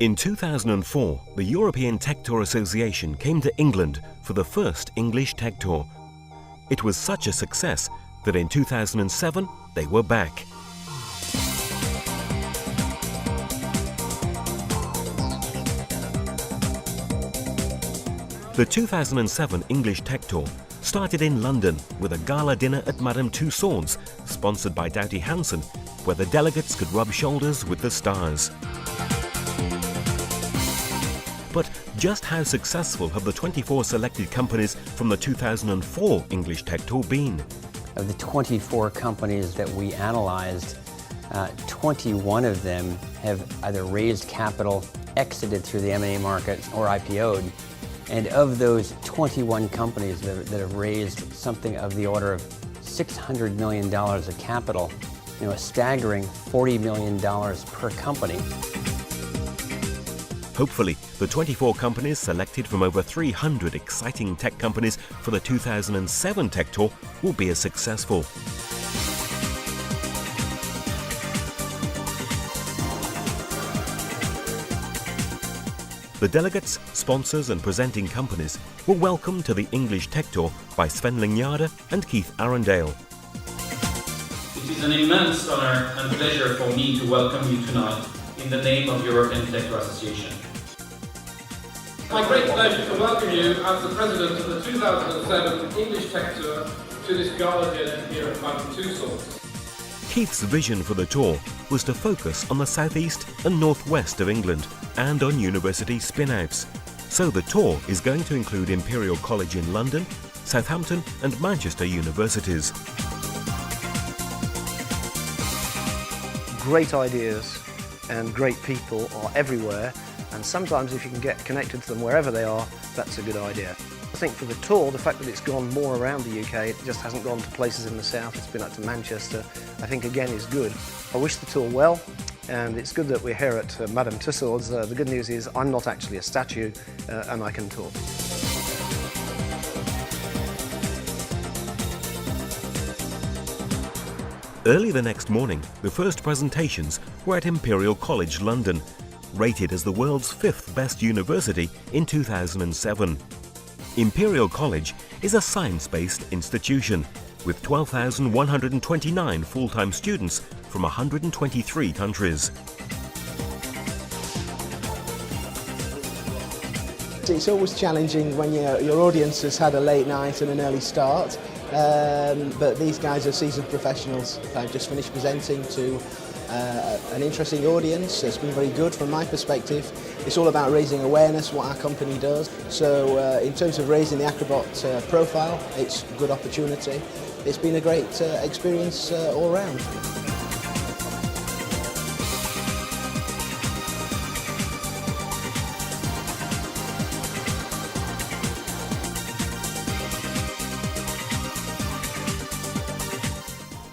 In 2004, the European Tech Tour Association came to England for the first English Tech Tour. It was such a success that in 2007 they were back. The 2007 English Tech Tour started in London with a gala dinner at Madame Tussauds, sponsored by Doughty Hanson, where the delegates could rub shoulders with the stars. But just how successful have the 24 selected companies from the 2004 English Tech Tour been? Of the 24 companies that we analyzed, 21 of them have either raised capital, exited through the M&A market, or IPO'd. And of those 21 companies that have raised something of the order of $600 million of capital, a staggering $40 million per company. Hopefully, the 24 companies selected from over 300 exciting tech companies for the 2007 Tech Tour will be as successful. The delegates, sponsors and presenting companies were welcomed to the English Tech Tour by Sven Lingard and Keith Arundale. It is an immense honor and pleasure for me to welcome you tonight in the name of European Tech Tour Association. My great pleasure to welcome you as the President of the 2007 English Tech Tour to this gala dinner here at Madame Tussauds. Keith's vision for the tour was to focus on the southeast and northwest of England and on university spin-outs. So the tour is going to include Imperial College in London, Southampton and Manchester universities. Great ideas and great people are everywhere, and sometimes if you can get connected to them wherever they are, that's a good idea. I think for the tour, the fact that it's gone more around the UK, it just hasn't gone to places in the south, it's been up to Manchester, I think again is good. I wish the tour well, and it's good that we're here at Madame Tussauds. The good news is I'm not actually a statue and I can talk. Early the next morning, the first presentations were at Imperial College London, rated as the world's 5th best university in 2007. Imperial College is a science-based institution with 12,129 full-time students from 123 countries. It's always challenging when your audience has had a late night and an early start, but these guys are seasoned professionals. I've just finished presenting to an interesting audience. It's been very good from my perspective. It's all about raising awareness, what our company does. So in terms of raising the Acrobot profile, it's a good opportunity. It's been a great experience all round.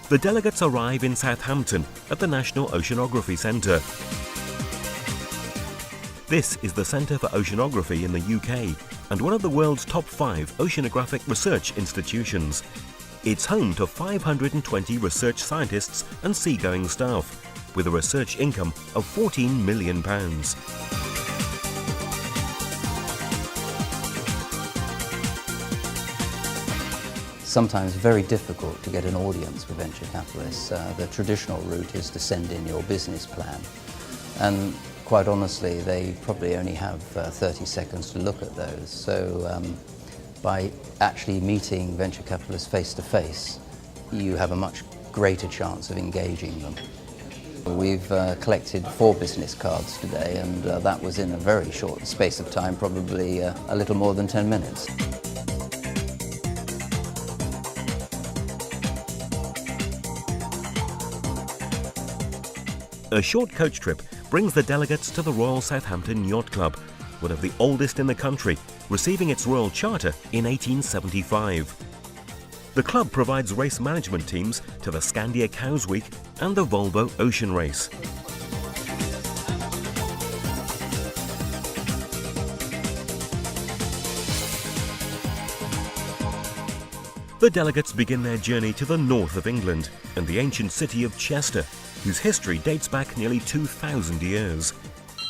The delegates arrive in Southampton at the National Oceanography Centre. This is the Centre for Oceanography in the UK and one of the world's top 5 oceanographic research institutions. It's home to 520 research scientists and seagoing staff, with a research income of £14 million. Sometimes very difficult to get an audience with venture capitalists. The traditional route is to send in your business plan, and quite honestly they probably only have 30 seconds to look at those. So by actually meeting venture capitalists face to face, you have a much greater chance of engaging them. We've collected 4 business cards today, and that was in a very short space of time, probably a little more than 10 minutes. A short coach trip brings the delegates to the Royal Southampton Yacht Club, one of the oldest in the country, receiving its royal charter in 1875. The club provides race management teams to the Scandia Cows Week and the Volvo Ocean Race. The delegates begin their journey to the north of England and the ancient city of Chester, whose history dates back nearly 2,000 years.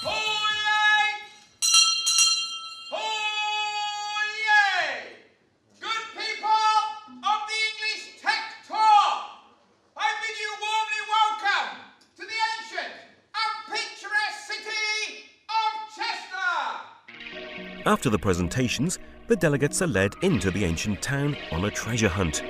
Oh, yeah! After the presentations, the delegates are led into the ancient town on a treasure hunt.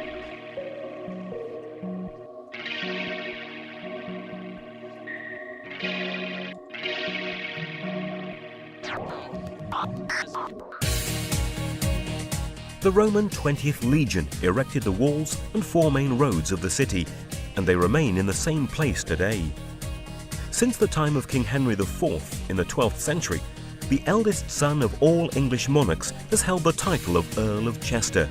The Roman 20th Legion erected the walls and 4 main roads of the city, and they remain in the same place today. Since the time of King Henry IV in the 12th century, the eldest son of all English monarchs has held the title of Earl of Chester.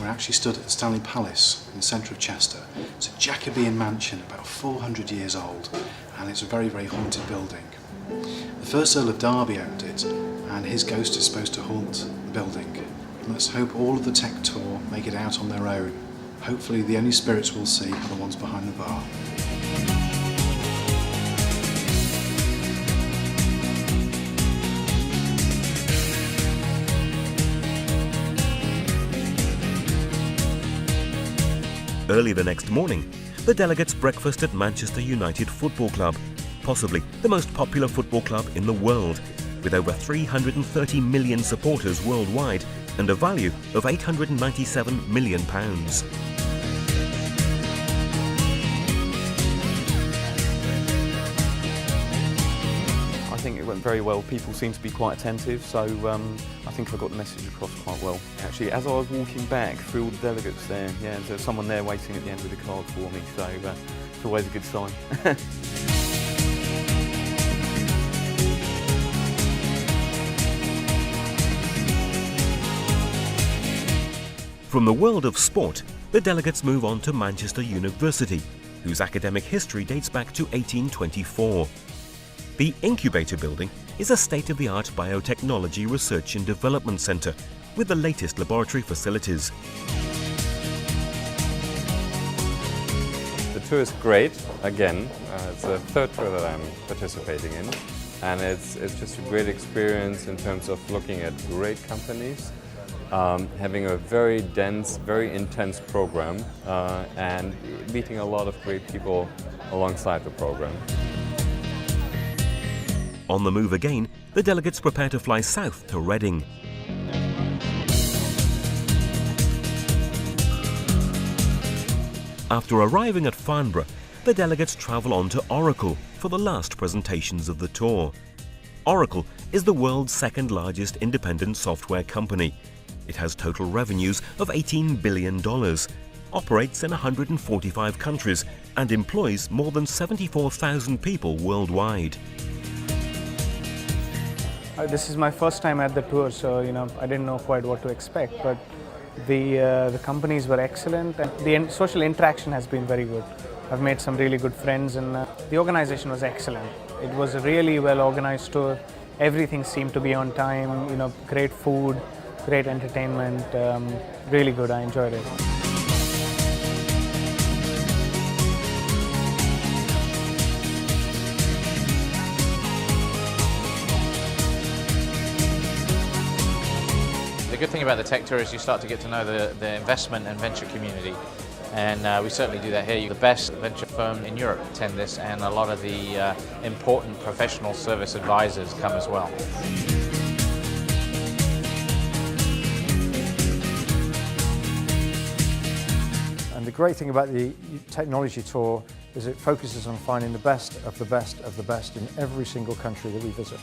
Actually stood at Stanley Palace in the centre of Chester. It's a Jacobean mansion about 400 years old, and it's a very, very haunted building. The first Earl of Derby owned it, and his ghost is supposed to haunt the building. And let's hope all of the tech tour make it out on their own. Hopefully the only spirits we'll see are the ones behind the bar. Early the next morning, the delegates breakfast at Manchester United Football Club, possibly the most popular football club in the world, with over 330 million supporters worldwide and a value of £897 million. I think it went very well. People seemed to be quite attentive, so I think I got the message across quite well. Actually, as I was walking back through all the delegates there, there's someone there waiting at the end with a card for me, so it's always a good sign. From the world of sport, the delegates move on to Manchester University, whose academic history dates back to 1824. The Incubator Building is a state-of-the-art biotechnology research and development centre with the latest laboratory facilities. The tour is great. Again, it's the third tour that I'm participating in, and it's just a great experience in terms of looking at great companies, having a very dense, very intense program, and meeting a lot of great people alongside the program. On the move again, the delegates prepare to fly south to Reading. After arriving at Farnborough, the delegates travel on to Oracle for the last presentations of the tour. Oracle is the world's second largest independent software company. It has total revenues of $18 billion, operates in 145 countries, and employs more than 74,000 people worldwide. This is my first time at the tour, so I didn't know quite what to expect, but the companies were excellent and the social interaction has been very good. I've made some really good friends and the organization was excellent. It was a really well organized tour. Everything seemed to be on time, great food, great entertainment, really good. I enjoyed it. The good thing about the tech tour is you start to get to know the investment and venture community, and we certainly do that here. The best venture firm in Europe attend this, and a lot of the important professional service advisors come as well. And the great thing about the technology tour is it focuses on finding the best of the best of the best in every single country that we visit.